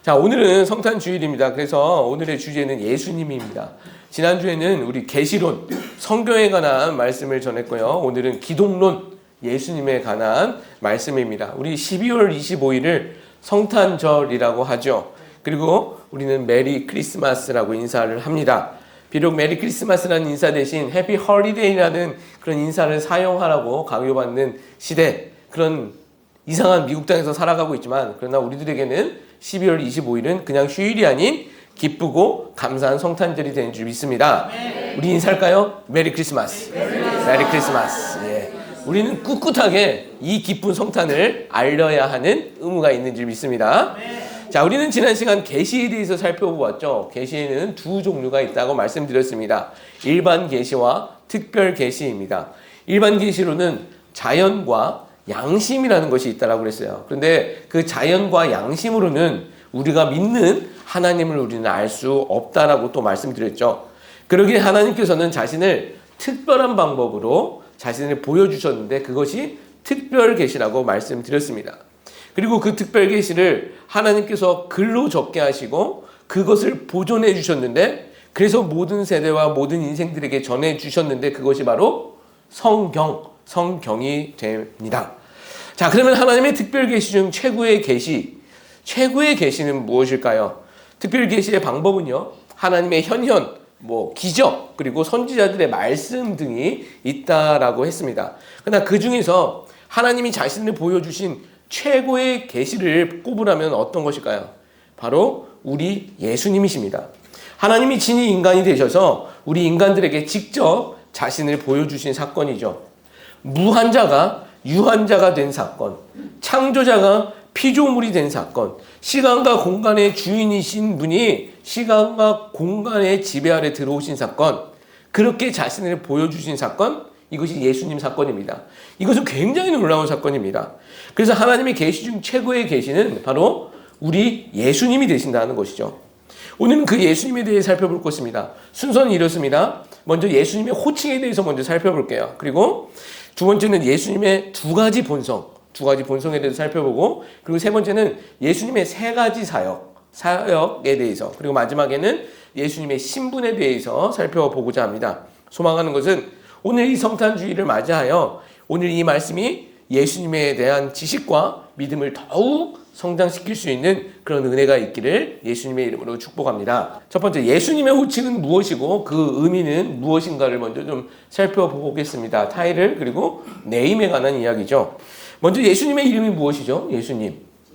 자, 오늘은 성탄 주일입니다. 그래서 오늘의 주제는 예수님입니다. 지난주에는 우리 계시론, 성경에 관한 말씀을 전했고요. 오늘은 기독론, 예수님에 관한 말씀입니다. 우리 12월 25일을 성탄절이라고 하죠. 그리고 우리는 메리 크리스마스라고 인사를 합니다. 비록 메리 크리스마스라는 인사 대신 해피 홀리데이라는 그런 인사를 사용하라고 강요받는 시대, 그런 이상한 미국 땅에서 살아가고 있지만, 그러나 우리들에게는 12월 25일은 그냥 휴일이 아닌 기쁘고 감사한 성탄절이 되는 줄 믿습니다. 우리 인사할까요? 메리 크리스마스. 메리 크리스마스. 예. 우리는 꿋꿋하게 이 기쁜 성탄을 알려야 하는 의무가 있는 줄 믿습니다. 자, 우리는 지난 시간 계시에 대해서 살펴보았죠. 계시에는 두 종류가 있다고 말씀드렸습니다. 일반 계시와 특별 계시입니다. 일반 계시로는 자연과 양심이라는 것이 있다라고 그랬어요. 그런데 그 자연과 양심으로는 우리가 믿는 하나님을 우리는 알 수 없다라고 또 말씀드렸죠. 그러기에 하나님께서는 자신을 특별한 방법으로 자신을 보여주셨는데 그것이 특별 계시라고 말씀드렸습니다. 그리고 그 특별 계시를 하나님께서 글로 적게 하시고 그것을 보존해 주셨는데, 그래서 모든 세대와 모든 인생들에게 전해 주셨는데 그것이 바로 성경이 됩니다. 자, 그러면 하나님의 특별 계시 중 최고의 계시는 무엇일까요? 특별 계시의 방법은요, 하나님의 현현, 기적, 그리고 선지자들의 말씀 등이 있다라고 했습니다. 그러나 그 중에서 하나님이 자신을 보여주신 최고의 계시를 꼽으라면 어떤 것일까요? 바로 우리 예수님이십니다. 하나님이 친히 인간이 되셔서 우리 인간들에게 직접 자신을 보여주신 사건이죠. 무한자가 유한자가 된 사건, 창조자가 피조물이 된 사건, 시간과 공간의 주인이신 분이 시간과 공간의 지배 아래 들어오신 사건, 그렇게 자신을 보여주신 사건, 이것이 예수님 사건입니다. 이것은 굉장히 놀라운 사건입니다. 그래서 하나님의 계시 중 최고의 계시는 바로 우리 예수님이 되신다는 것이죠. 오늘은 그 예수님에 대해 살펴볼 것입니다. 순서는 이렇습니다. 먼저 예수님의 호칭에 대해서 먼저 살펴볼게요. 그리고 두 번째는 예수님의 두 가지 본성에 대해서 살펴보고, 그리고 세 번째는 예수님의 세 가지 사역에 대해서, 그리고 마지막에는 예수님의 신분에 대해서 살펴보고자 합니다. 소망하는 것은 오늘 이 성탄주의를 맞이하여 오늘 이 말씀이 예수님에 대한 지식과 믿음을 더욱 성장시킬 수 있는 그런 은혜가 있기를 예수님의 이름으로 축복합니다. 첫 번째, 예수님의 호칭은 무엇이고 그 의미는 무엇인가를 먼저 좀 살펴보겠습니다. 타이틀 그리고 네임에 관한 이야기죠. 먼저 예수님의 이름이 무엇이죠?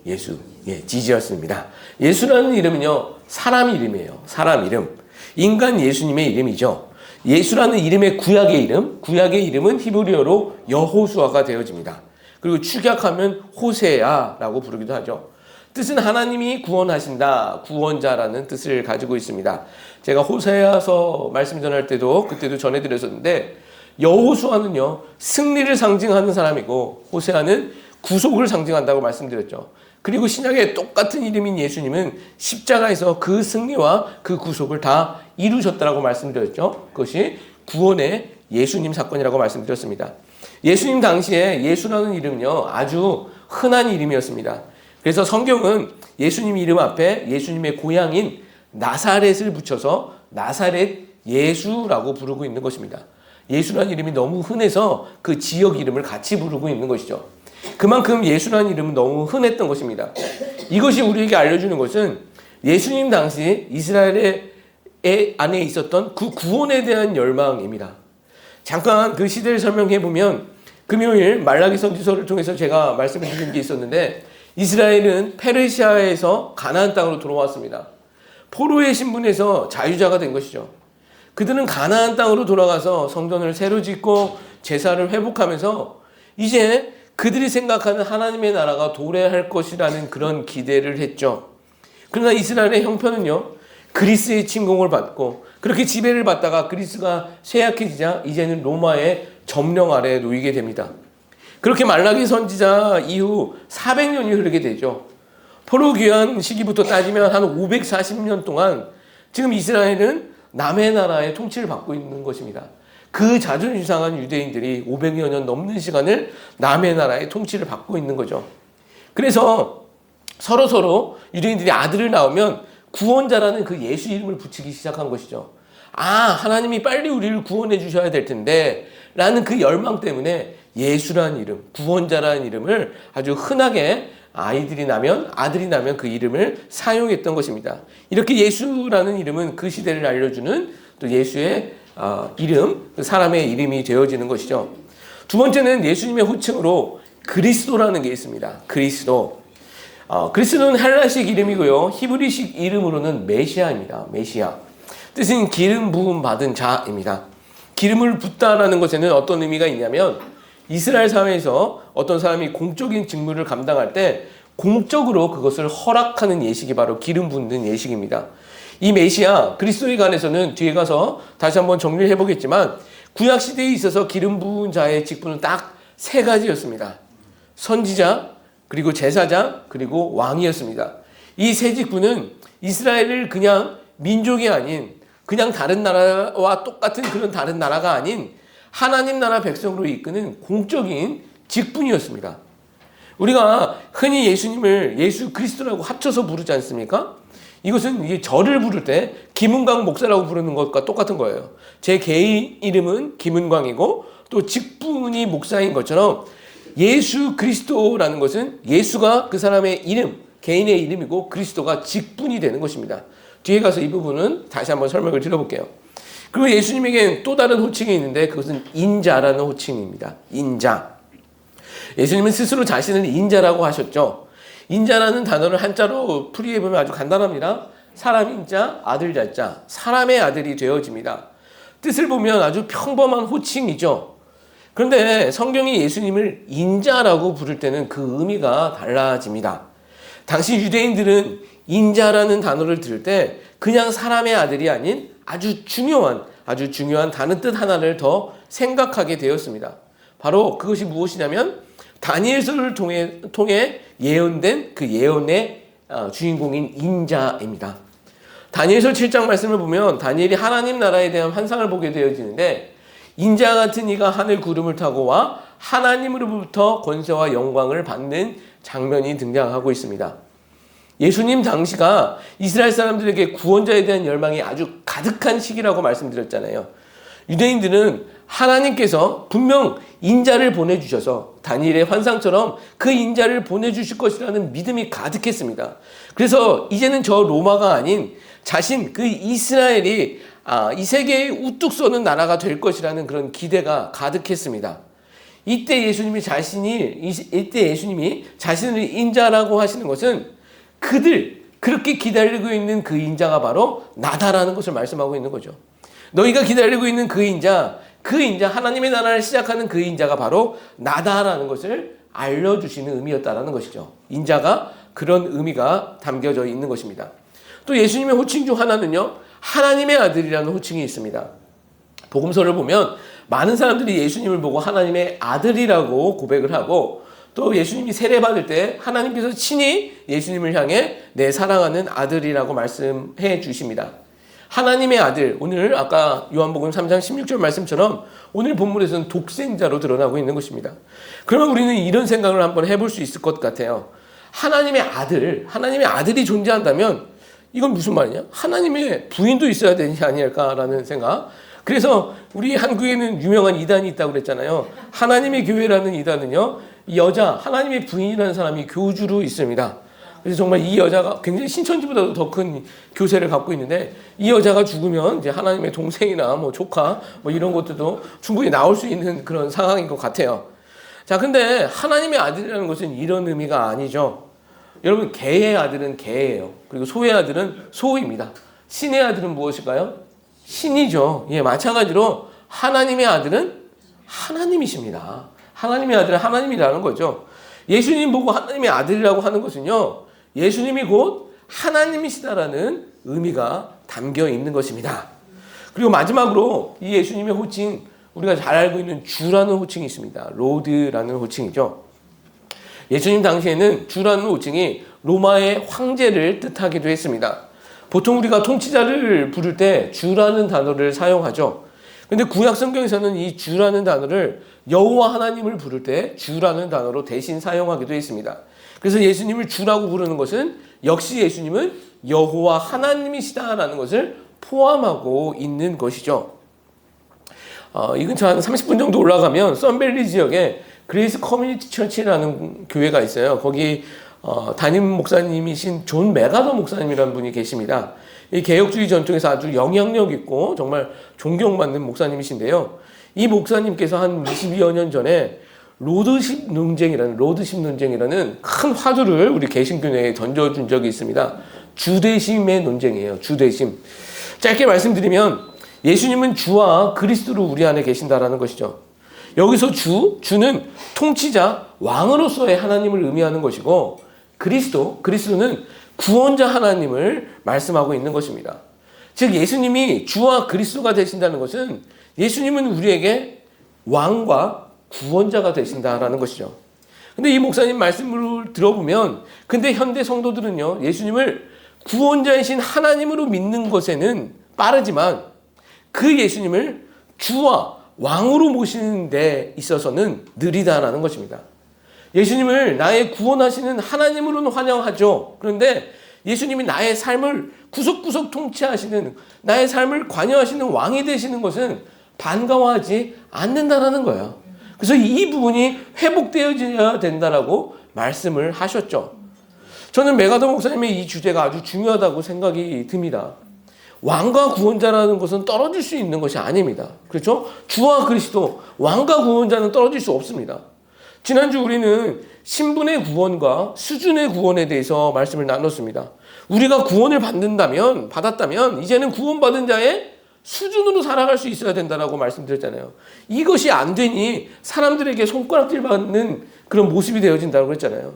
예수. 지지어스입니다. 예수라는 이름은요, 사람 이름이에요. 사람 이름. 인간 예수님의 이름이죠. 예수라는 이름의 구약의 이름은 히브리어로 여호수아가 되어집니다. 그리고 축약하면 호세아라고 부르기도 하죠. 뜻은 하나님이 구원하신다, 구원자라는 뜻을 가지고 있습니다. 제가 호세아서 말씀 전할 때도 그때도 전해드렸었는데, 여호수아는요 승리를 상징하는 사람이고 호세아는 구속을 상징한다고 말씀드렸죠. 그리고 신약의 똑같은 이름인 예수님은 십자가에서 그 승리와 그 구속을 다 이루셨다라고 말씀드렸죠. 그것이 구원의 예수님 사건이라고 말씀드렸습니다. 예수님 당시에 예수라는 이름은요 아주 흔한 이름이었습니다. 그래서 성경은 예수님 이름 앞에 예수님의 고향인 나사렛을 붙여서 나사렛 예수라고 부르고 있는 것입니다. 예수라는 이름이 너무 흔해서 그 지역 이름을 같이 부르고 있는 것이죠. 그만큼 예수라는 이름은 너무 흔했던 것입니다. 이것이 우리에게 알려주는 것은 예수님 당시 이스라엘 안에 있었던 그 구원에 대한 열망입니다. 잠깐 그 시대를 설명해 보면, 금요일 말라기 선지서를 통해서 제가 말씀을 드린 게 있었는데, 이스라엘은 페르시아에서 가나안 땅으로 들어왔습니다. 포로의 신분에서 자유자가 된 것이죠. 그들은 가나안 땅으로 돌아가서 성전을 새로 짓고 제사를 회복하면서 이제 그들이 생각하는 하나님의 나라가 도래할 것이라는 그런 기대를 했죠. 그러나 이스라엘의 형편은요, 그리스의 침공을 받고 그렇게 지배를 받다가 그리스가 쇠약해지자 이제는 로마의 점령 아래에 놓이게 됩니다. 그렇게 말라기 선지자 이후 400년이 흐르게 되죠. 포로 귀환 시기부터 따지면 한 540년 동안 지금 이스라엘은 남의 나라의 통치를 받고 있는 것입니다. 그 자존심 상한 유대인들이 500여 년 넘는 시간을 남의 나라의 통치를 받고 있는 거죠. 그래서 서로 유대인들이 아들을 낳으면 구원자라는 그 예수 이름을 붙이기 시작한 것이죠. 하나님이 빨리 우리를 구원해 주셔야 될 텐데 라는 그 열망 때문에 예수라는 이름, 구원자라는 이름을 아주 흔하게 아들이 나면 그 이름을 사용했던 것입니다. 이렇게 예수라는 이름은 그 시대를 알려주는 또 예수의 이름, 사람의 이름이 되어지는 것이죠. 두 번째는 예수님의 호칭으로 그리스도라는 게 있습니다. 그리스도. 그리스도는 헬라식 이름이고요. 히브리식 이름으로는 메시아입니다. 메시아. 뜻은 기름 부음 받은 자입니다. 기름을 붓다라는 것에는 어떤 의미가 있냐면 이스라엘 사회에서 어떤 사람이 공적인 직무를 감당할 때 공적으로 그것을 허락하는 예식이 바로 기름 붓는 예식입니다. 이 메시아 그리스도에 관해서는 뒤에 가서 다시 한번 정리를 해보겠지만 구약 시대에 있어서 기름 부은 자의 직분은 딱 세 가지였습니다. 선지자, 그리고 제사장, 그리고 왕이었습니다. 이 세 직분은 이스라엘을 그냥 민족이 아닌 그냥 다른 나라와 똑같은 그런 다른 나라가 아닌 하나님 나라 백성으로 이끄는 공적인 직분이었습니다. 우리가 흔히 예수님을 예수 그리스도라고 합쳐서 부르지 않습니까? 이것은 이게 저를 부를 때 김은광 목사라고 부르는 것과 똑같은 거예요. 제 개인 이름은 김은광이고 또 직분이 목사인 것처럼 예수 그리스도라는 것은 예수가 그 사람의 이름, 개인의 이름이고 그리스도가 직분이 되는 것입니다. 뒤에 가서 이 부분은 다시 한번 설명을 드려볼게요. 그리고 예수님에게는 또 다른 호칭이 있는데 그것은 인자라는 호칭입니다. 인자. 예수님은 스스로 자신을 인자라고 하셨죠. 인자라는 단어를 한자로 풀이해보면 아주 간단합니다. 사람 인자, 아들 자자, 사람의 아들이 되어집니다. 뜻을 보면 아주 평범한 호칭이죠. 그런데 성경이 예수님을 인자라고 부를 때는 그 의미가 달라집니다. 당시 유대인들은 인자라는 단어를 들을 때 그냥 사람의 아들이 아닌 아주 중요한 다른 뜻 하나를 더 생각하게 되었습니다. 바로 그것이 무엇이냐면 다니엘서를 통해 예언된 그 예언의 주인공인 인자입니다. 다니엘서 7장 말씀을 보면 다니엘이 하나님 나라에 대한 환상을 보게 되어지는데 인자 같은 이가 하늘 구름을 타고 와 하나님으로부터 권세와 영광을 받는 장면이 등장하고 있습니다. 예수님 당시가 이스라엘 사람들에게 구원자에 대한 열망이 아주 가득한 시기라고 말씀드렸잖아요. 유대인들은 하나님께서 분명 인자를 보내주셔서 다니엘의 환상처럼 그 인자를 보내주실 것이라는 믿음이 가득했습니다. 그래서 이제는 저 로마가 아닌 자신 그 이스라엘이 이 세계에 우뚝 서는 나라가 될 것이라는 그런 기대가 가득했습니다. 이때 예수님이 자신을 인자라고 하시는 것은 그렇게 기다리고 있는 그 인자가 바로 나다라는 것을 말씀하고 있는 거죠. 너희가 기다리고 있는 그 인자 하나님의 나라를 시작하는 그 인자가 바로 나다라는 것을 알려주시는 의미였다라는 것이죠. 인자가 그런 의미가 담겨져 있는 것입니다. 또 예수님의 호칭 중 하나는요, 하나님의 아들이라는 호칭이 있습니다. 복음서를 보면 많은 사람들이 예수님을 보고 하나님의 아들이라고 고백을 하고 또 예수님이 세례받을 때 하나님께서 친히 예수님을 향해 내 사랑하는 아들이라고 말씀해 주십니다. 하나님의 아들, 오늘 아까 요한복음 3장 16절 말씀처럼 오늘 본문에서는 독생자로 드러나고 있는 것입니다. 그러면 우리는 이런 생각을 한번 해볼 수 있을 것 같아요. 하나님의 아들이 존재한다면 이건 무슨 말이냐? 하나님의 부인도 있어야 되지 아닐까라는 생각. 그래서 우리 한국에는 유명한 이단이 있다고 그랬잖아요. 하나님의 교회라는 이단은요, 이 하나님의 부인이라는 사람이 교주로 있습니다. 그래서 정말 이 여자가 굉장히 신천지보다도 더 큰 교세를 갖고 있는데 이 여자가 죽으면 이제 하나님의 동생이나 조카 이런 것들도 충분히 나올 수 있는 그런 상황인 것 같아요. 자, 근데 하나님의 아들이라는 것은 이런 의미가 아니죠. 여러분, 개의 아들은 개예요. 그리고 소의 아들은 소입니다. 신의 아들은 무엇일까요? 신이죠. 예, 마찬가지로 하나님의 아들은 하나님이십니다. 하나님의 아들은 하나님이라는 거죠. 예수님 보고 하나님의 아들이라고 하는 것은요, 예수님이 곧 하나님이시다라는 의미가 담겨 있는 것입니다. 그리고 마지막으로 이 예수님의 호칭, 우리가 잘 알고 있는 주라는 호칭이 있습니다. 로드라는 호칭이죠. 예수님 당시에는 주라는 호칭이 로마의 황제를 뜻하기도 했습니다. 보통 우리가 통치자를 부를 때 주라는 단어를 사용하죠. 근데 구약 성경에서는 이 주라는 단어를 여호와 하나님을 부를 때 주라는 단어로 대신 사용하기도 했습니다. 그래서 예수님을 주라고 부르는 것은 역시 예수님은 여호와 하나님이시다라는 것을 포함하고 있는 것이죠. 이 근처 한 30분 정도 올라가면 썬밸리 지역에 그레이스 커뮤니티 처치라는 교회가 있어요. 거기 담임 목사님이신 존 메가더 목사님이라는 분이 계십니다. 이 개혁주의 전통에서 아주 영향력 있고 정말 존경받는 목사님이신데요. 이 목사님께서 한 22여 년 전에 로드십 논쟁이라는 큰 화두를 우리 개신교회에 던져준 적이 있습니다. 주대심의 논쟁이에요. 주대심. 짧게 말씀드리면 예수님은 주와 그리스도로 우리 안에 계신다라는 것이죠. 여기서 주는 통치자, 왕으로서의 하나님을 의미하는 것이고 그리스도는 구원자 하나님을 말씀하고 있는 것입니다. 즉 예수님이 주와 그리스도가 되신다는 것은 예수님은 우리에게 왕과 구원자가 되신다라는 것이죠. 근데 이 목사님 말씀을 들어보면 근데 현대 성도들은요 예수님을 구원자이신 하나님으로 믿는 것에는 빠르지만 그 예수님을 주와 왕으로 모시는 데 있어서는 느리다라는 것입니다. 예수님을 나의 구원하시는 하나님으로는 환영하죠. 그런데 예수님이 나의 삶을 구석구석 통치하시는, 나의 삶을 관여하시는 왕이 되시는 것은 반가워하지 않는다라는 거예요. 그래서 이 부분이 회복되어져야 된다라고 말씀을 하셨죠. 저는 메가더 목사님의 이 주제가 아주 중요하다고 생각이 듭니다. 왕과 구원자라는 것은 떨어질 수 있는 것이 아닙니다. 그렇죠? 주와 그리스도, 왕과 구원자는 떨어질 수 없습니다. 지난주 우리는 신분의 구원과 수준의 구원에 대해서 말씀을 나눴습니다. 우리가 구원을 받았다면 이제는 구원받은 자의 수준으로 살아갈 수 있어야 된다라고 말씀드렸잖아요. 이것이 안 되니 사람들에게 손가락질 받는 그런 모습이 되어진다고 그랬잖아요.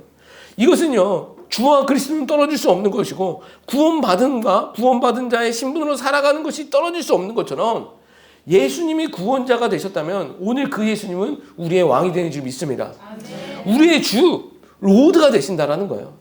이것은요, 주와 그리스도는 떨어질 수 없는 것이고 구원받은 자의 신분으로 살아가는 것이 떨어질 수 없는 것처럼 예수님이 구원자가 되셨다면 오늘 그 예수님은 우리의 왕이 되는 줄 믿습니다. 우리의 주 로드가 되신다라는 거예요.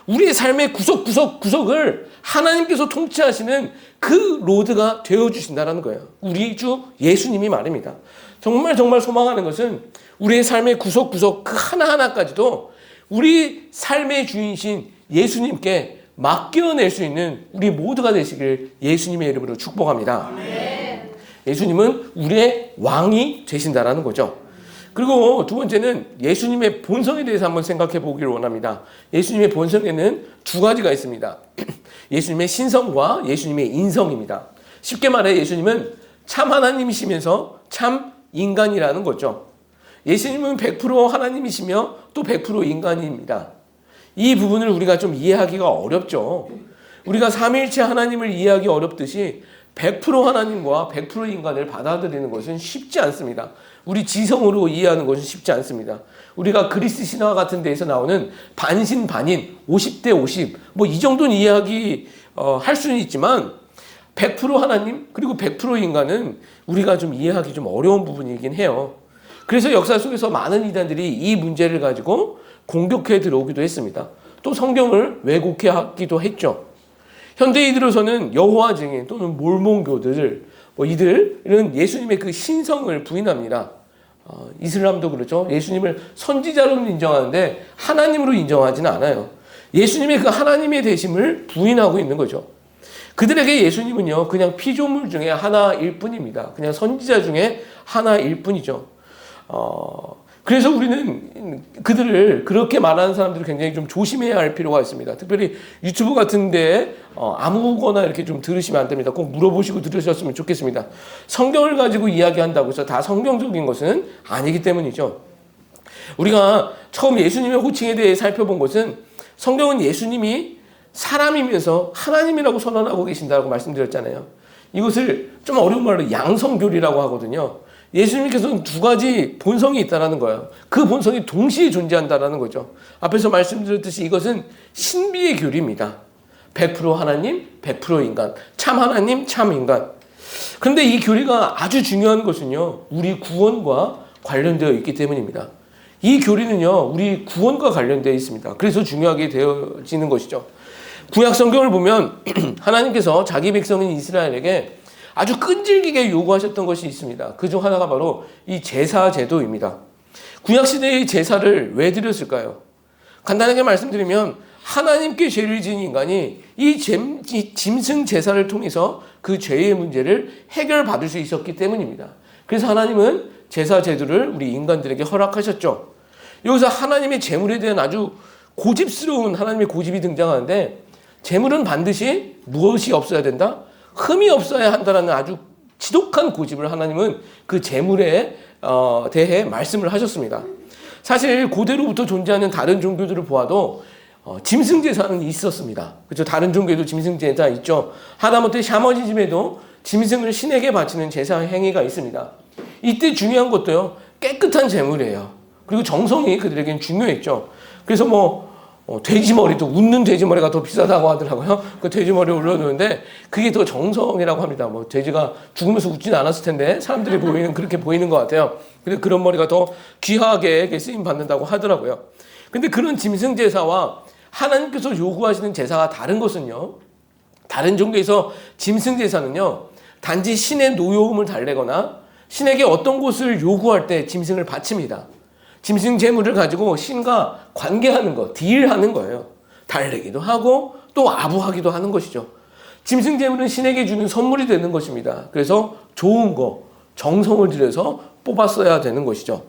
우리의 삶의 구석구석을 하나님께서 통치하시는 그 로드가 되어주신다라는 거예요. 우리 주 예수님이 말입니다. 정말 소망하는 것은 우리의 삶의 구석구석 그 하나하나까지도 우리 삶의 주인이신 예수님께 맡겨낼 수 있는 우리 모두가 되시길 예수님의 이름으로 축복합니다. 예수님은 우리의 왕이 되신다라는 거죠. 그리고 두 번째는 예수님의 본성에 대해서 한번 생각해 보기를 원합니다. 예수님의 본성에는 두 가지가 있습니다. 예수님의 신성과 예수님의 인성입니다. 쉽게 말해 예수님은 참 하나님이시면서 참 인간이라는 거죠. 예수님은 100% 하나님이시며 또 100% 인간입니다. 이 부분을 우리가 좀 이해하기가 어렵죠. 우리가 삼위일체 하나님을 이해하기 어렵듯이 100% 하나님과 100% 인간을 받아들이는 것은 쉽지 않습니다. 우리 지성으로 이해하는 것은 쉽지 않습니다. 우리가 그리스 신화 같은 데에서 나오는 반신반인 50대 50 뭐 이 정도는 이해하기 할 수는 있지만 100% 하나님 그리고 100% 인간은 우리가 좀 이해하기 좀 어려운 부분이긴 해요. 그래서 역사 속에서 많은 이단들이 이 문제를 가지고 공격해 들어오기도 했습니다. 또 성경을 왜곡해 하기도 했죠. 현대에 들어서는 여호와 증인 또는 몰몬교들 이들은 예수님의 그 신성을 부인합니다. 이슬람도 그렇죠. 예수님을 선지자로 인정하는데 하나님으로 인정하지는 않아요. 예수님의 그 하나님의 되심을 부인하고 있는 거죠. 그들에게 예수님은요 그냥 피조물 중에 하나일 뿐입니다. 그냥 선지자 중에 하나일 뿐이죠. 그래서 우리는 그들을 그렇게 말하는 사람들을 굉장히 좀 조심해야 할 필요가 있습니다. 특별히 유튜브 같은 데 아무거나 이렇게 좀 들으시면 안 됩니다. 꼭 물어보시고 들으셨으면 좋겠습니다. 성경을 가지고 이야기한다고 해서 다 성경적인 것은 아니기 때문이죠. 우리가 처음 예수님의 호칭에 대해 살펴본 것은 성경은 예수님이 사람이면서 하나님이라고 선언하고 계신다고 말씀드렸잖아요. 이것을 좀 어려운 말로 양성교리라고 하거든요. 예수님께서는 두 가지 본성이 있다는 거예요. 그 본성이 동시에 존재한다는 거죠. 앞에서 말씀드렸듯이 이것은 신비의 교리입니다. 100% 하나님, 100% 인간. 참 하나님, 참 인간. 그런데 이 교리가 아주 중요한 것은요. 우리 구원과 관련되어 있기 때문입니다. 이 교리는요. 우리 구원과 관련되어 있습니다. 그래서 중요하게 되어지는 것이죠. 구약 성경을 보면 하나님께서 자기 백성인 이스라엘에게 아주 끈질기게 요구하셨던 것이 있습니다. 그중 하나가 바로 이 제사 제도입니다. 구약시대의 제사를 왜 드렸을까요? 간단하게 말씀드리면 하나님께 죄를 지은 인간이 이 짐승 제사를 통해서 그 죄의 문제를 해결받을 수 있었기 때문입니다. 그래서 하나님은 제사 제도를 우리 인간들에게 허락하셨죠. 여기서 하나님의 제물에 대한 아주 고집스러운 하나님의 고집이 등장하는데, 제물은 반드시 무엇이 없어야 된다? 흠이 없어야 한다라는 아주 지독한 고집을 하나님은 그 제물에 대해 말씀을 하셨습니다. 사실 고대로부터 존재하는 다른 종교들을 보아도 짐승 제사는 있었습니다. 그렇죠? 다른 종교에도 짐승 제사 있죠. 하다못해 샤머니즘에도 짐승을 신에게 바치는 제사 행위가 있습니다. 이때 중요한 것도요, 깨끗한 제물이에요. 그리고 정성이 그들에겐 중요했죠. 그래서 돼지 머리도, 웃는 돼지 머리가 더 비싸다고 하더라고요. 그 돼지 머리 올려놓는데 그게 더 정성이라고 합니다. 돼지가 죽으면서 웃지는 않았을 텐데 사람들이 그렇게 보이는 것 같아요. 그래서 그런 머리가 더 귀하게 쓰임 받는다고 하더라고요. 근데 그런 짐승 제사와 하나님께서 요구하시는 제사가 다른 것은요, 다른 종교에서 짐승 제사는요, 단지 신의 노여움을 달래거나 신에게 어떤 것을 요구할 때 짐승을 바칩니다. 짐승 제물을 가지고 신과 관계하는 것, 딜하는 거예요. 달래기도 하고 또 아부하기도 하는 것이죠. 짐승 제물은 신에게 주는 선물이 되는 것입니다. 그래서 좋은 거, 정성을 들여서 뽑았어야 되는 것이죠.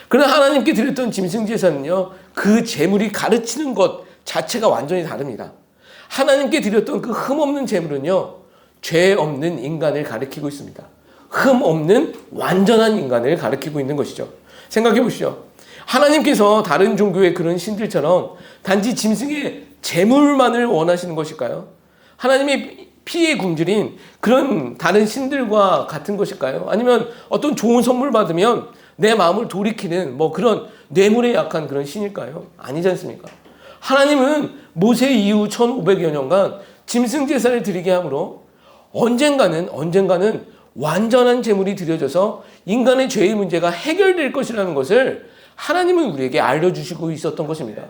그러나 하나님께 드렸던 짐승 제사는요, 그 제물이 가르치는 것 자체가 완전히 다릅니다. 하나님께 드렸던 그 흠없는 제물은요, 죄 없는 인간을 가리키고 있습니다. 흠 없는 완전한 인간을 가리키고 있는 것이죠. 생각해 보시죠. 하나님께서 다른 종교의 그런 신들처럼 단지 짐승의 제물만을 원하시는 것일까요? 하나님의 피의 굶주린 그런 다른 신들과 같은 것일까요? 아니면 어떤 좋은 선물 받으면 내 마음을 돌이키는 그런 뇌물에 약한 그런 신일까요? 아니지 않습니까? 하나님은 모세 이후 1500여 년간 짐승 제사를 드리게 함으로 언젠가는 완전한 제물이 드려져서 인간의 죄의 문제가 해결될 것이라는 것을 하나님은 우리에게 알려주시고 있었던 것입니다.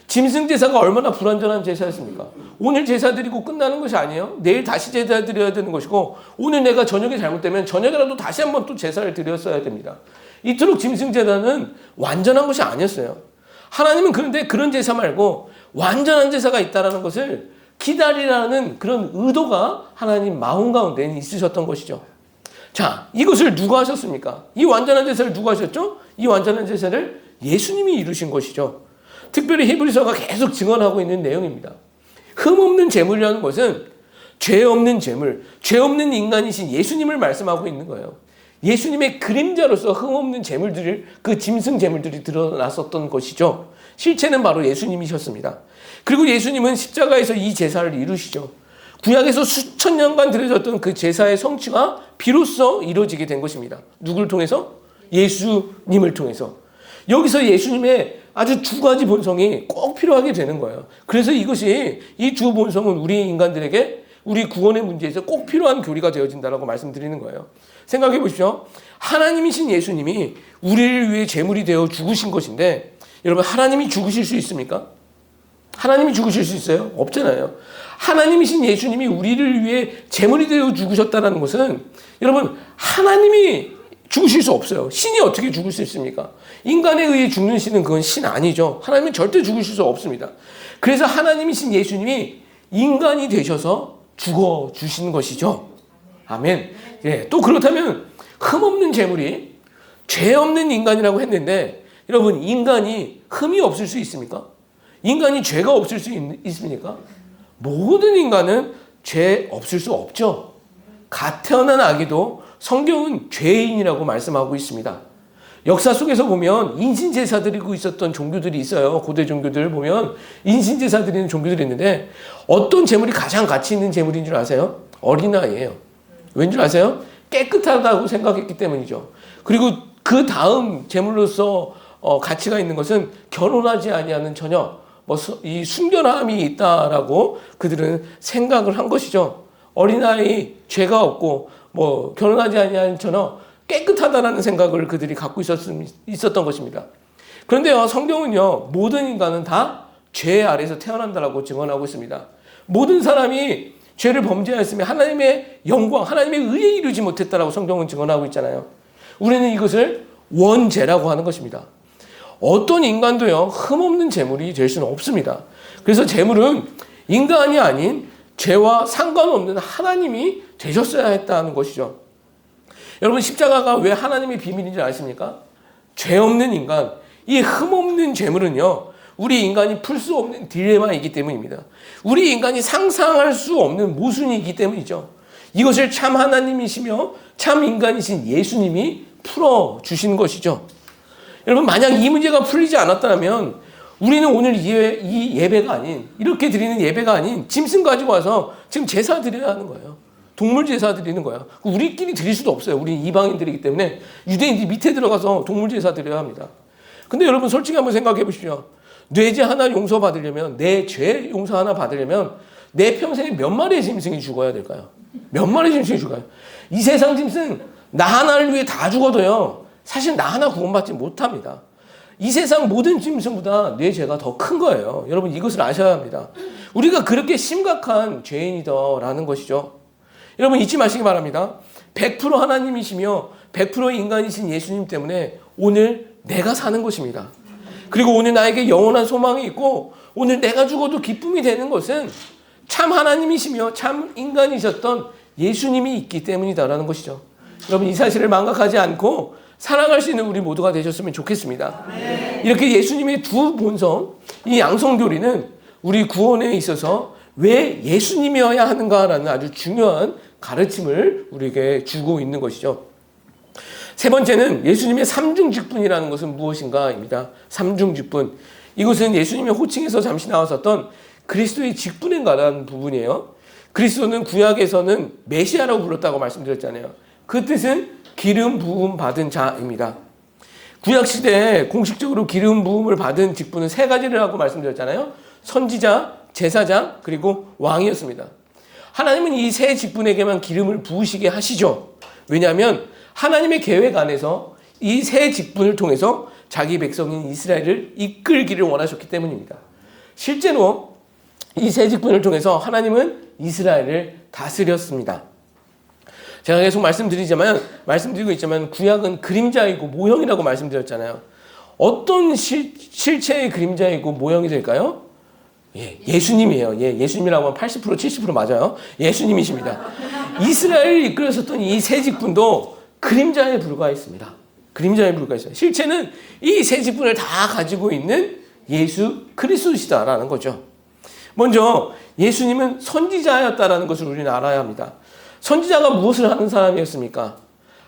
짐승 제사가 얼마나 불완전한 제사였습니까? 오늘 제사 드리고 끝나는 것이 아니에요. 내일 다시 제사 드려야 되는 것이고, 오늘 내가 저녁에 잘못되면 저녁에라도 다시 한번 또 제사를 드렸어야 됩니다. 이토록 짐승 제사는 완전한 것이 아니었어요. 하나님은 그런데 그런 제사 말고 완전한 제사가 있다는 것을 기다리라는 그런 의도가 하나님 마음 가운데 있으셨던 것이죠. 자, 이것을 누가 하셨습니까? 이 완전한 제사를 누가 하셨죠? 이 완전한 제사를 예수님이 이루신 것이죠. 특별히 히브리서가 계속 증언하고 있는 내용입니다. 흠없는 제물이라는 것은 죄 없는 제물, 죄 없는 인간이신 예수님을 말씀하고 있는 거예요. 예수님의 그림자로서 흠없는 제물들을, 그 짐승 제물들이 드러났었던 것이죠. 실체는 바로 예수님이셨습니다. 그리고 예수님은 십자가에서 이 제사를 이루시죠. 구약에서 수천 년간 드려졌던 그 제사의 성취가 비로소 이루어지게 된 것입니다. 누구를 통해서? 예수님을 통해서. 여기서 예수님의 아주 두 가지 본성이 꼭 필요하게 되는 거예요. 그래서 이 두 본성은 우리 인간들에게 우리 구원의 문제에서 꼭 필요한 교리가 되어진다라고 말씀드리는 거예요. 생각해 보십시오. 하나님이신 예수님이 우리를 위해 제물이 되어 죽으신 것인데, 여러분, 하나님이 죽으실 수 있습니까? 하나님이 죽으실 수 있어요? 없잖아요. 하나님이신 예수님이 우리를 위해 제물이 되어 죽으셨다는 것은, 여러분, 하나님이 죽으실 수 없어요. 신이 어떻게 죽을 수 있습니까? 인간에 의해 죽는 신은 그건 신 아니죠. 하나님은 절대 죽으실 수 없습니다. 그래서 하나님이신 예수님이 인간이 되셔서 죽어주신 것이죠. 아멘. 예, 또 그렇다면 흠없는 제물이 죄 없는 인간이라고 했는데, 여러분, 인간이 흠이 없을 수 있습니까? 인간이 죄가 없을 수 있습니까? 모든 인간은 죄 없을 수 없죠. 갓 태어난 아기도 성경은 죄인이라고 말씀하고 있습니다. 역사 속에서 보면 인신제사 드리고 있었던 종교들이 있어요. 고대 종교들 보면 인신제사 드리는 종교들이 있는데, 어떤 제물이 가장 가치 있는 제물인 줄 아세요? 어린아이예요. 왠 줄 아세요? 깨끗하다고 생각했기 때문이죠. 그리고 그 다음 제물로서 가치가 있는 것은 결혼하지 아니하는 처녀, 이 순결함이 있다라고 그들은 생각을 한 것이죠. 어린아이, 죄가 없고 결혼하지 아니하는 처녀, 깨끗하다라는 생각을 그들이 갖고 있었던 것입니다. 그런데요, 성경은요, 모든 인간은 다 죄 아래에서 태어난다라고 증언하고 있습니다. 모든 사람이 죄를 범죄하였으며 하나님의 영광, 하나님의 의에 이르지 못했다라고 성경은 증언하고 있잖아요. 우리는 이것을 원죄라고 하는 것입니다. 어떤 인간도요, 흠없는 재물이 될 수는 없습니다. 그래서 재물은 인간이 아닌 죄와 상관없는 하나님이 되셨어야 했다는 것이죠. 여러분, 십자가가 왜 하나님의 비밀인지 아십니까? 죄 없는 인간, 이 흠없는 재물은요, 우리 인간이 풀 수 없는 딜레마이기 때문입니다. 우리 인간이 상상할 수 없는 모순이기 때문이죠. 이것을 참 하나님이시며 참 인간이신 예수님이 풀어주신 것이죠. 여러분, 만약 이 문제가 풀리지 않았다면 우리는 오늘 이 예배가 아닌, 이렇게 드리는 예배가 아닌 짐승 가지고 와서 지금 제사 드려야 하는 거예요. 동물 제사 드리는 거예요. 우리끼리 드릴 수도 없어요. 우리는 이방인들이기 때문에 유대인들이 밑에 들어가서 동물 제사 드려야 합니다. 근데 여러분, 솔직히 한번 생각해 보십시오. 뇌죄 하나 용서받으려면, 내 죄 용서 하나 받으려면 내 평생에 몇 마리의 짐승이 죽어야 될까요? 몇 마리의 짐승이 죽어요? 이 세상 짐승 나 하나를 위해 다 죽어도요, 사실 나 하나 구원받지 못합니다. 이 세상 모든 짐승보다 내 죄가 더 큰 거예요. 여러분, 이것을 아셔야 합니다. 우리가 그렇게 심각한 죄인이다라는 것이죠. 여러분, 잊지 마시기 바랍니다. 100% 하나님이시며 100% 인간이신 예수님 때문에 오늘 내가 사는 것입니다. 그리고 오늘 나에게 영원한 소망이 있고 오늘 내가 죽어도 기쁨이 되는 것은 참 하나님이시며 참 인간이셨던 예수님이 있기 때문이다라는 것이죠. 여러분, 이 사실을 망각하지 않고 살아갈 수 있는 우리 모두가 되셨으면 좋겠습니다. 이렇게 예수님의 두 본성, 이 양성교리는 우리 구원에 있어서 왜 예수님이어야 하는가라는 아주 중요한 가르침을 우리에게 주고 있는 것이죠. 세 번째는 예수님의 삼중직분이라는 것은 무엇인가입니다. 삼중직분. 이것은 예수님의 호칭에서 잠시 나왔었던 그리스도의 직분에 관한 부분이에요. 그리스도는 구약에서는 메시아라고 불렀다고 말씀드렸잖아요. 그 뜻은 기름 부음 받은 자입니다. 구약 시대에 공식적으로 기름 부음을 받은 직분은 세 가지라고 말씀드렸잖아요. 선지자, 제사장, 그리고 왕이었습니다. 하나님은 이 세 직분에게만 기름을 부으시게 하시죠. 왜냐하면 하나님의 계획 안에서 이 세 직분을 통해서 자기 백성인 이스라엘을 이끌기를 원하셨기 때문입니다. 실제로 이 세 직분을 통해서 하나님은 이스라엘을 다스렸습니다. 제가 계속 말씀드리고 있지만 구약은 그림자이고 모형이라고 말씀드렸잖아요. 어떤 실체의 그림자이고 모형이 될까요? 예수님이에요. 예수님이라고 하면 80% 70% 맞아요. 예수님이십니다. 이스라엘을 이끌었었던 이 세 직분도 그림자에 불과했습니다. 그림자에 불과했어요. 실체는 이 세 직분을 다 가지고 있는 예수 그리스도시다라는 거죠. 먼저 예수님은 선지자였다라는 것을 우리는 알아야 합니다. 선지자가 무엇을 하는 사람이었습니까?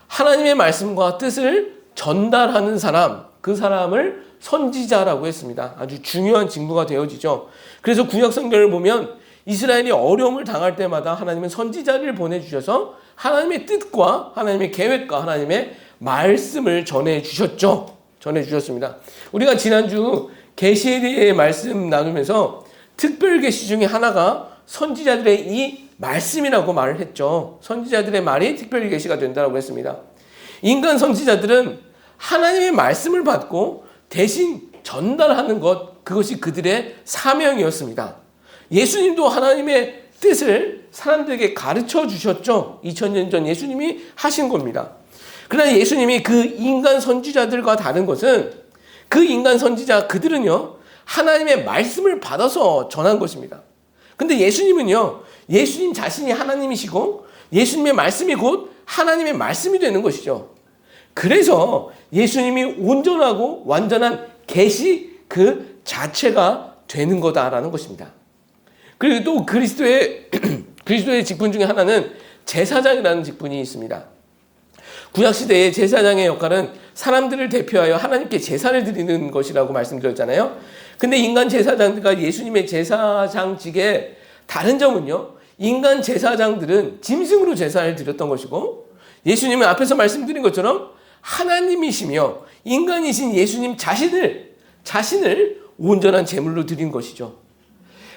하나님의 말씀과 뜻을 전달하는 사람, 그 사람을 선지자라고 했습니다. 아주 중요한 직무가 되어지죠. 그래서 구약 성경을 보면 이스라엘이 어려움을 당할 때마다 하나님은 선지자를 보내주셔서 하나님의 뜻과 하나님의 계획과 하나님의 말씀을 전해주셨죠. 전해주셨습니다. 우리가 지난주 계시에 대해 말씀 나누면서 특별 계시 중에 하나가 선지자들의 이 말씀이라고 말을 했죠. 선지자들의 말이 특별 계시가 된다고 했습니다. 인간 선지자들은 하나님의 말씀을 받고 대신 전달하는 것, 그것이 그들의 사명이었습니다. 예수님도 하나님의 뜻을 사람들에게 가르쳐 주셨죠. 2000년 전 예수님이 하신 겁니다. 그러나 예수님이 그 인간 선지자들과 다른 것은 그 인간 선지자 그들은요, 하나님의 말씀을 받아서 전한 것입니다. 근데 예수님은요, 예수님 자신이 하나님이시고 예수님의 말씀이 곧 하나님의 말씀이 되는 것이죠. 그래서 예수님이 온전하고 완전한 계시 그 자체가 되는 거다라는 것입니다. 그리고 또 그리스도의 직분 중에 하나는 제사장이라는 직분이 있습니다. 구약시대의 제사장의 역할은 사람들을 대표하여 하나님께 제사를 드리는 것이라고 말씀드렸잖아요. 근데 인간 제사장들과 예수님의 제사장직의 다른 점은요, 인간 제사장들은 짐승으로 제사를 드렸던 것이고 예수님은 앞에서 말씀드린 것처럼 하나님이시며 인간이신 예수님 자신을 온전한 제물로 드린 것이죠.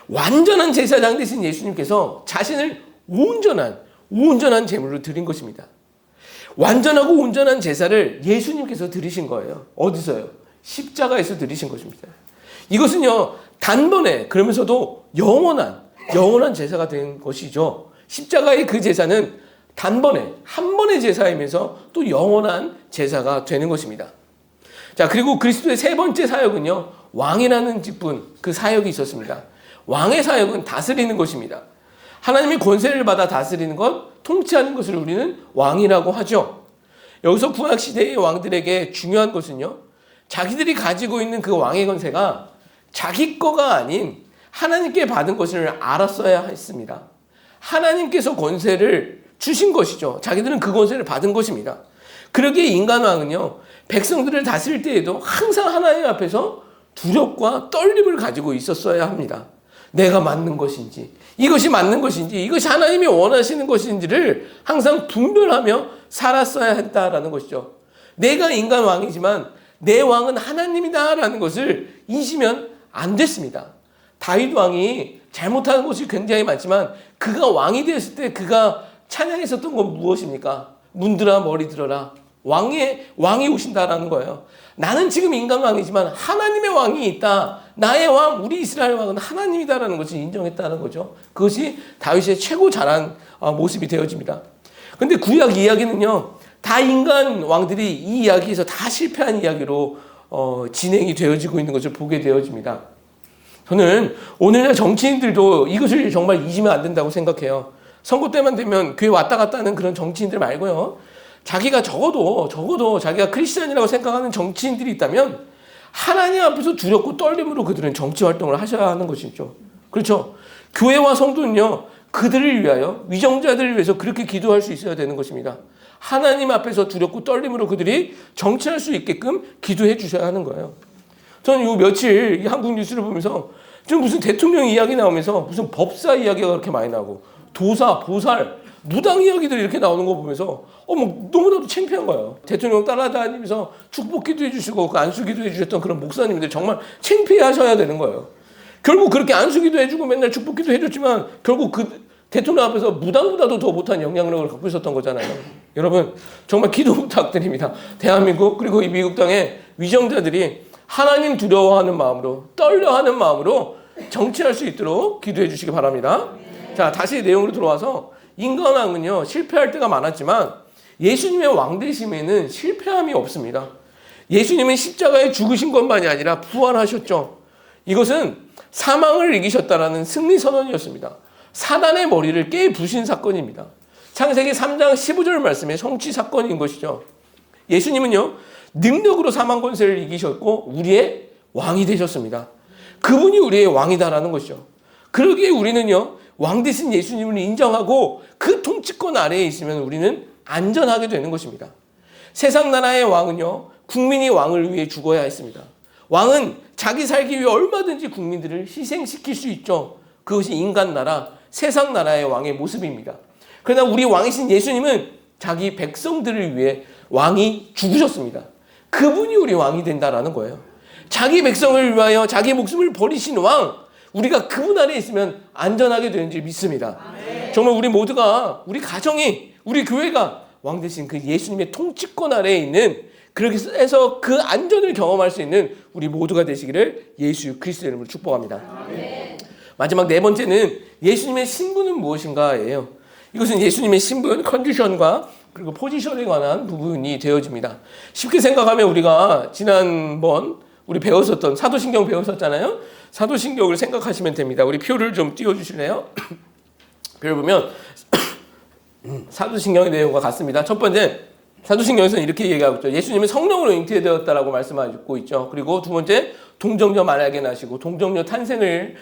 완전한 제사장 되신 예수님께서 자신을 온전한 제물로 드린 것입니다. 완전하고 온전한 제사를 예수님께서 드리신 거예요. 어디서요? 십자가에서 드리신 것입니다. 이것은요, 단번에 그러면서도 영원한 영원한 제사가 된 것이죠. 십자가의 그 제사는 단번에 한 번의 제사이면서 또 영원한 제사가 되는 것입니다. 자, 그리고 그리스도의 세 번째 사역은요, 왕이라는 직분, 그 사역이 있었습니다. 왕의 사역은 다스리는 것입니다. 하나님의 권세를 받아 다스리는 것, 통치하는 것을 우리는 왕이라고 하죠. 여기서 구약시대의 왕들에게 중요한 것은요, 자기들이 가지고 있는 그 왕의 권세가 자기 거가 아닌 하나님께 받은 것을 알았어야 했습니다. 하나님께서 권세를 주신 것이죠. 자기들은 그 권세를 받은 것입니다. 그러기에 인간왕은요, 백성들을 다스릴 때에도 항상 하나님 앞에서 두렵과 떨림을 가지고 있었어야 합니다. 내가 맞는 것인지, 이것이 맞는 것인지, 이것이 하나님이 원하시는 것인지를 항상 분별하며 살았어야 했다라는 것이죠. 내가 인간 왕이지만 내 왕은 하나님이다라는 것을 잊으면 안 됐습니다. 다윗 왕이 잘못하는 것이 굉장히 많지만 그가 왕이 되었을 때 그가 찬양했었던 건 무엇입니까? 문들아 머리 들어라. 왕이 오신다라는 거예요. 나는 지금 인간 왕이지만 하나님의 왕이 있다. 나의 왕, 우리 이스라엘 왕은 하나님이다라는 것을 인정했다는 거죠. 그것이 다윗의 최고 잘한 모습이 되어집니다. 그런데 구약 이야기는요, 다 인간 왕들이 이 이야기에서 다 실패한 이야기로 진행이 되어지고 있는 것을 보게 되어집니다. 저는 오늘날 정치인들도 이것을 정말 잊으면 안 된다고 생각해요. 선거 때만 되면 교회 왔다 갔다 하는 그런 정치인들 말고요, 자기가 적어도 자기가 크리스찬이라고 생각하는 정치인들이 있다면 하나님 앞에서 두렵고 떨림으로 그들은 정치 활동을 하셔야 하는 것이죠. 그렇죠? 교회와 성도는요, 그들을 위하여, 위정자들을 위해서 그렇게 기도할 수 있어야 되는 것입니다. 하나님 앞에서 두렵고 떨림으로 그들이 정치할 수 있게끔 기도해 주셔야 하는 거예요. 저는 요 며칠 이 한국 뉴스를 보면서 좀 무슨 대통령 이야기 나오면서 무슨 법사 이야기가 그렇게 많이 나오고 도사, 보살, 무당 이야기들이 이렇게 나오는 거 보면서 뭐 너무나도 창피한 거예요. 대통령 따라다니면서 축복 기도해 주시고 그 안수 기도해 주셨던 그런 목사님들 정말 창피해 하셔야 되는 거예요. 결국 그렇게 안수 기도해 주고 맨날 축복 기도해 줬지만 결국 그 대통령 앞에서 무당보다도 더 못한 영향력을 갖고 있었던 거잖아요. 여러분 정말 기도 부탁드립니다. 대한민국 그리고 이 미국 땅의 위정자들이 하나님 두려워하는 마음으로, 떨려하는 마음으로 정치할 수 있도록 기도해 주시기 바랍니다. 자, 다시 내용으로 들어와서 인간왕은요, 실패할 때가 많았지만 예수님의 왕되심에는 실패함이 없습니다. 예수님은 십자가에 죽으신 것만이 아니라 부활하셨죠. 이것은 사망을 이기셨다라는 승리 선언이었습니다. 사단의 머리를 깨부신 사건입니다. 창세기 3장 15절 말씀의 성취 사건인 것이죠. 예수님은요, 능력으로 사망 권세를 이기셨고 우리의 왕이 되셨습니다. 그분이 우리의 왕이다라는 것이죠. 그러기에 우리는요, 왕 되신 예수님을 인정하고 그 통치권 아래에 있으면 우리는 안전하게 되는 것입니다. 세상 나라의 왕은요, 국민이 왕을 위해 죽어야 했습니다. 왕은 자기 살기 위해 얼마든지 국민들을 희생시킬 수 있죠. 그것이 인간 나라, 세상 나라의 왕의 모습입니다. 그러나 우리 왕이신 예수님은 자기 백성들을 위해 왕이 죽으셨습니다. 그분이 우리 왕이 된다라는 거예요. 자기 백성을 위하여 자기 목숨을 버리신 왕, 우리가 그분 안에 있으면 안전하게 되는 줄 믿습니다. 아멘. 정말 우리 모두가, 우리 가정이, 우리 교회가 왕 되신 그 예수님의 통치권 아래에 있는, 그렇게 해서 그 안전을 경험할 수 있는 우리 모두가 되시기를 예수 그리스도의 이름으로 축복합니다. 아멘. 마지막 네 번째는 예수님의 신분은 무엇인가예요. 이것은 예수님의 신분, 컨디션과 그리고 포지션에 관한 부분이 되어집니다. 쉽게 생각하면 우리가 지난번 우리 배웠었던 사도신경 배웠었잖아요. 사도신경을 생각하시면 됩니다. 우리 표를 좀 띄워주실래요? 표를 보면 사도신경의 내용과 같습니다. 첫 번째, 사도신경에서는 이렇게 얘기하고 있죠. 예수님은 성령으로 잉태되었다라고 말씀하고 있죠. 그리고 두 번째, 동정녀 마리아에게 나시고 동정녀 탄생을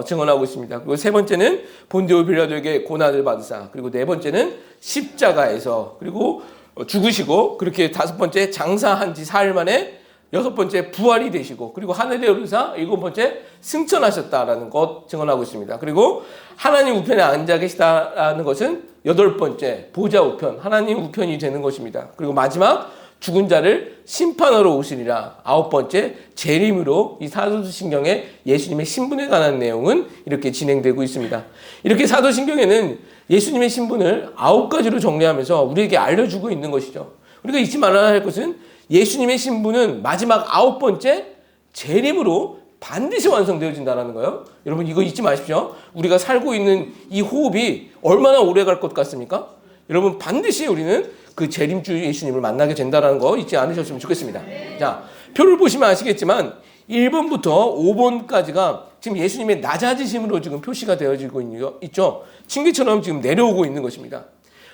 증언하고 있습니다. 그리고 세 번째는 본디오 빌라도에게 고난을 받으사, 그리고 네 번째는 십자가에서, 그리고 죽으시고, 그렇게 다섯 번째 장사한 지 사흘 만에 여섯 번째 부활이 되시고, 그리고 하늘에 오르사 일곱 번째 승천하셨다라는 것 증언하고 있습니다. 그리고 하나님 우편에 앉아 계시다라는 것은 여덟 번째 보좌 우편, 하나님 우편이 되는 것입니다. 그리고 마지막 죽은 자를 심판하러 오시리라, 아홉 번째 재림으로 이 사도신경의 예수님의 신분에 관한 내용은 이렇게 진행되고 있습니다. 이렇게 사도신경에는 예수님의 신분을 아홉 가지로 정리하면서 우리에게 알려주고 있는 것이죠. 우리가 잊지 말아야 할 것은 예수님의 신분은 마지막 아홉 번째 재림으로 반드시 완성되어진다는 거예요. 여러분 이거 잊지 마십시오. 우리가 살고 있는 이 호흡이 얼마나 오래 갈 것 같습니까? 여러분 반드시 우리는 그 재림주 예수님을 만나게 된다는 거 잊지 않으셨으면 좋겠습니다. 자, 표를 보시면 아시겠지만 1번부터 5번까지가 지금 예수님의 낮아지심으로 지금 표시가 되어지고 있죠. 층계처럼 지금 내려오고 있는 것입니다.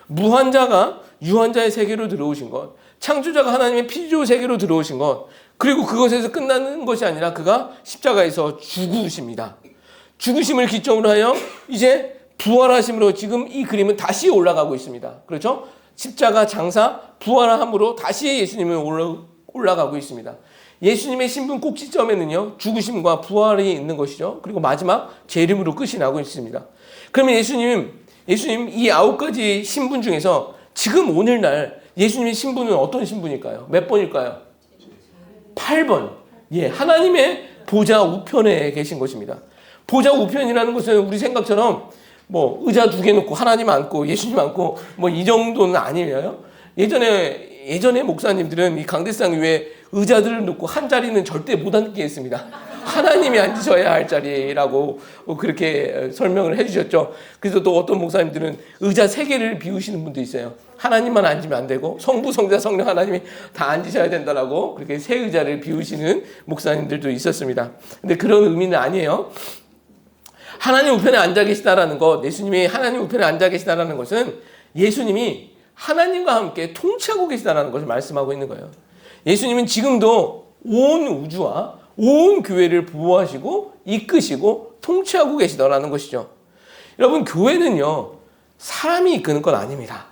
무한자가 유한자의 세계로 들어오신 것, 창조자가 하나님의 피조 세계로 들어오신 것, 그리고 그것에서 끝나는 것이 아니라 그가 십자가에서 죽으십니다. 죽으심을 기점으로 하여 이제 부활하심으로 지금 이 그림은 다시 올라가고 있습니다. 그렇죠? 십자가 장사 부활함으로 다시 예수님은 올라가고 있습니다. 예수님의 신분 꼭지점에는요, 죽으심과 부활이 있는 것이죠. 그리고 마지막 재림으로 끝이 나고 있습니다. 그러면 예수님 이 9가지 신분 중에서 지금 오늘날 예수님의 신분은 어떤 신분일까요? 몇 번일까요? 8번. 예, 하나님의 보좌 우편에 계신 것입니다. 보좌 우편이라는 것은 우리 생각처럼 뭐 의자 2개 놓고 하나님 앉고 예수님 앉고 뭐 이 정도는 아니에요. 예전에 목사님들은 이 강대상 위에 의자들을 놓고 한 자리는 절대 못 앉게 했습니다. 하나님이 앉으셔야 할 자리라고 그렇게 설명을 해주셨죠. 그래서 또 어떤 목사님들은 의자 3개를 비우시는 분도 있어요. 하나님만 앉으면 안 되고 성부, 성자, 성령 하나님이 다 앉으셔야 된다라고 그렇게 3의자를 비우시는 목사님들도 있었습니다. 근데 그런 의미는 아니에요. 하나님 우편에 앉아 계시다라는 것, 예수님이 하나님 우편에 앉아 계시다라는 것은 예수님이 하나님과 함께 통치하고 계시다라는 것을 말씀하고 있는 거예요. 예수님은 지금도 온 우주와 온 교회를 보호하시고 이끄시고 통치하고 계시다라는 것이죠. 여러분, 교회는요, 사람이 이끄는 건 아닙니다.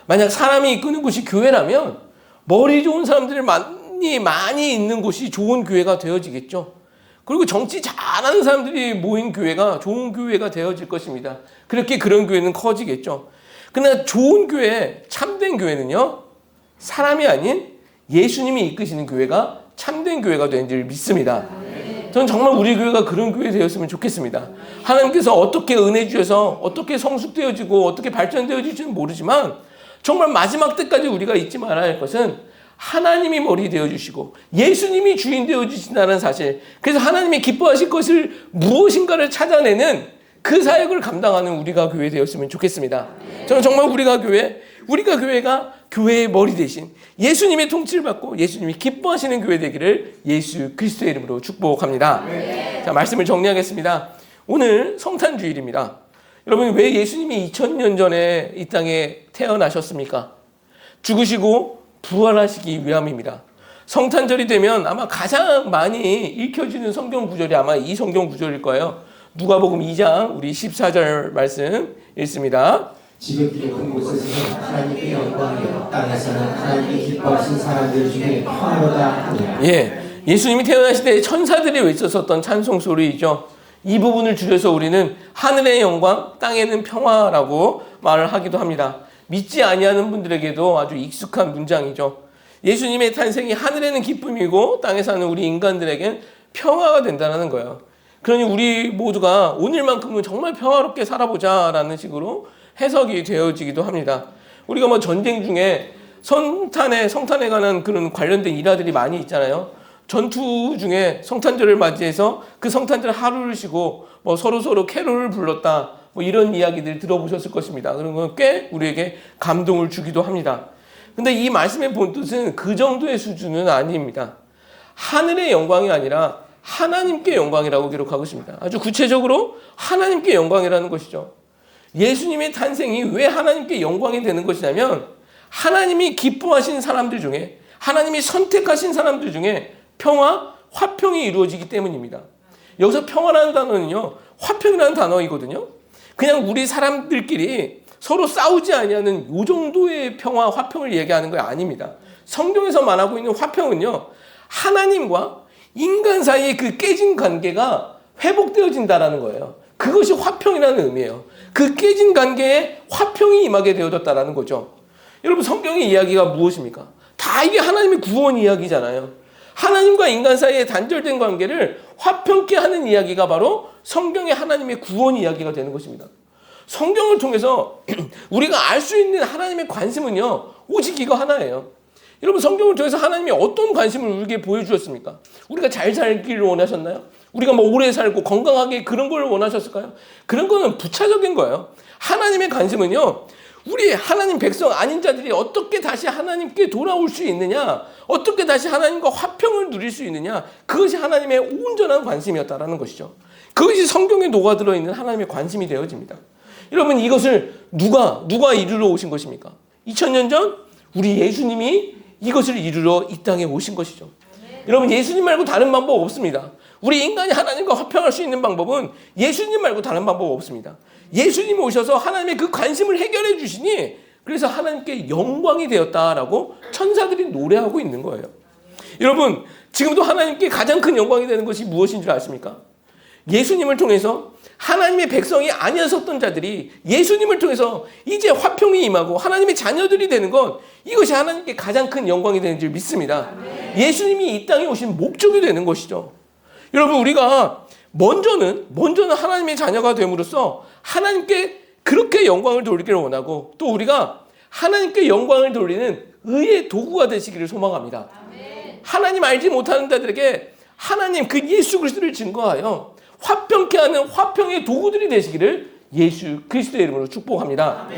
만약 사람이 이끄는 곳이 교회라면 머리 좋은 사람들이 많이 있는 곳이 좋은 교회가 되어지겠죠. 그리고 정치 잘하는 사람들이 모인 교회가 좋은 교회가 되어질 것입니다. 그렇게 그런 교회는 커지겠죠. 그러나 좋은 교회, 참된 교회는요, 사람이 아닌 예수님이 이끄시는 교회가 참된 교회가 되는 줄 믿습니다. 저는 정말 우리 교회가 그런 교회 되었으면 좋겠습니다. 하나님께서 어떻게 은혜 주셔서 어떻게 성숙되어지고 어떻게 발전되어질지는 모르지만 정말 마지막 때까지 우리가 잊지 말아야 할 것은 하나님이 머리 되어주시고 예수님이 주인 되어주신다는 사실, 그래서 하나님이 기뻐하실 것을 무엇인가를 찾아내는 그 사역을 감당하는 우리가 교회 되었으면 좋겠습니다. 저는 정말 우리가 교회가 교회의 머리 대신 예수님의 통치를 받고 예수님이 기뻐하시는 교회 되기를 예수 그리스도의 이름으로 축복합니다. 자, 말씀을 정리하겠습니다. 오늘 성탄주일입니다. 여러분, 왜 예수님이 2000년 전에 이 땅에 태어나셨습니까? 죽으시고 부활하시기 위함입니다. 성탄절이 되면 아마 가장 많이 읽혀지는 성경 구절이 아마 이 성경 구절일 거예요. 누가복음 2장 우리 14절 말씀 읽습니다. 지극히 큰 곳에서 하나님의 영광이요 땅에서는 하나님이 기뻐하신 사람들 중에 평화로다 하니라. 예, 예수님이 태어나실 때 천사들이 외쳤었던 찬송 소리이죠. 이 부분을 줄여서 우리는 하늘의 영광, 땅에는 평화라고 말을 하기도 합니다. 믿지 아니하는 분들에게도 아주 익숙한 문장이죠. 예수님의 탄생이 하늘에는 기쁨이고 땅에 사는 우리 인간들에겐 평화가 된다는 거예요. 그러니 우리 모두가 오늘만큼은 정말 평화롭게 살아보자라는 식으로 해석이 되어지기도 합니다. 우리가 뭐 전쟁 중에 성탄에 관한 그런 관련된 일화들이 많이 있잖아요. 전투 중에 성탄절을 맞이해서 그 성탄절 하루를 쉬고 뭐 서로 캐롤을 불렀다, 뭐 이런 이야기들 들어보셨을 것입니다. 그런 건 꽤 우리에게 감동을 주기도 합니다. 근데 이 말씀의 본 뜻은 그 정도의 수준은 아닙니다. 하늘의 영광이 아니라 하나님께 영광이라고 기록하고 있습니다. 아주 구체적으로 하나님께 영광이라는 것이죠. 예수님의 탄생이 왜 하나님께 영광이 되는 것이냐면 하나님이 기뻐하신 사람들 중에, 하나님이 선택하신 사람들 중에 평화, 화평이 이루어지기 때문입니다. 여기서 평화라는 단어는요, 화평이라는 단어이거든요. 그냥 우리 사람들끼리 서로 싸우지 아니하는 이 정도의 평화, 화평을 얘기하는 거 아닙니다. 성경에서 말하고 있는 화평은요, 하나님과 인간 사이의 그 깨진 관계가 회복되어진다라는 거예요. 그것이 화평이라는 의미예요. 그 깨진 관계에 화평이 임하게 되어졌다라는 거죠. 여러분, 성경의 이야기가 무엇입니까? 다 이게 하나님의 구원 이야기잖아요. 하나님과 인간 사이의 단절된 관계를 화평케 하는 이야기가 바로 성경의 하나님의 구원 이야기가 되는 것입니다. 성경을 통해서 우리가 알 수 있는 하나님의 관심은요, 오직 이거 하나예요. 여러분 성경을 통해서 하나님이 어떤 관심을 우리에게 보여주셨습니까? 우리가 잘 살기를 원하셨나요? 우리가 뭐 오래 살고 건강하게 그런 걸 원하셨을까요? 그런 거는 부차적인 거예요. 하나님의 관심은요, 우리 하나님 백성 아닌 자들이 어떻게 다시 하나님께 돌아올 수 있느냐, 어떻게 다시 하나님과 화평을 누릴 수 있느냐, 그것이 하나님의 온전한 관심이었다라는 것이죠. 그것이 성경에 녹아들어 있는 하나님의 관심이 되어집니다. 여러분, 이것을 누가 이루러 오신 것입니까? 2000년 전 우리 예수님이 이것을 이루러 이 땅에 오신 것이죠. 여러분, 예수님 말고 다른 방법 없습니다. 우리 인간이 하나님과 화평할 수 있는 방법은 예수님 말고 다른 방법 없습니다. 예수님이 오셔서 하나님의 그 관심을 해결해 주시니 그래서 하나님께 영광이 되었다라고 천사들이 노래하고 있는 거예요. 여러분, 지금도 하나님께 가장 큰 영광이 되는 것이 무엇인 줄 아십니까? 예수님을 통해서 하나님의 백성이 아니었던 자들이 예수님을 통해서 이제 화평이 임하고 하나님의 자녀들이 되는 것, 이것이 하나님께 가장 큰 영광이 되는 줄 믿습니다. 예수님이 이 땅에 오신 목적이 되는 것이죠. 여러분, 우리가 먼저는 하나님의 자녀가 됨으로써 하나님께 그렇게 영광을 돌리기를 원하고, 또 우리가 하나님께 영광을 돌리는 의의 도구가 되시기를 소망합니다. 하나님 알지 못하는 자들에게 하나님 그 예수 그리스도를 증거하여 화평케 하는 화평의 도구들이 되시기를 예수 그리스도의 이름으로 축복합니다.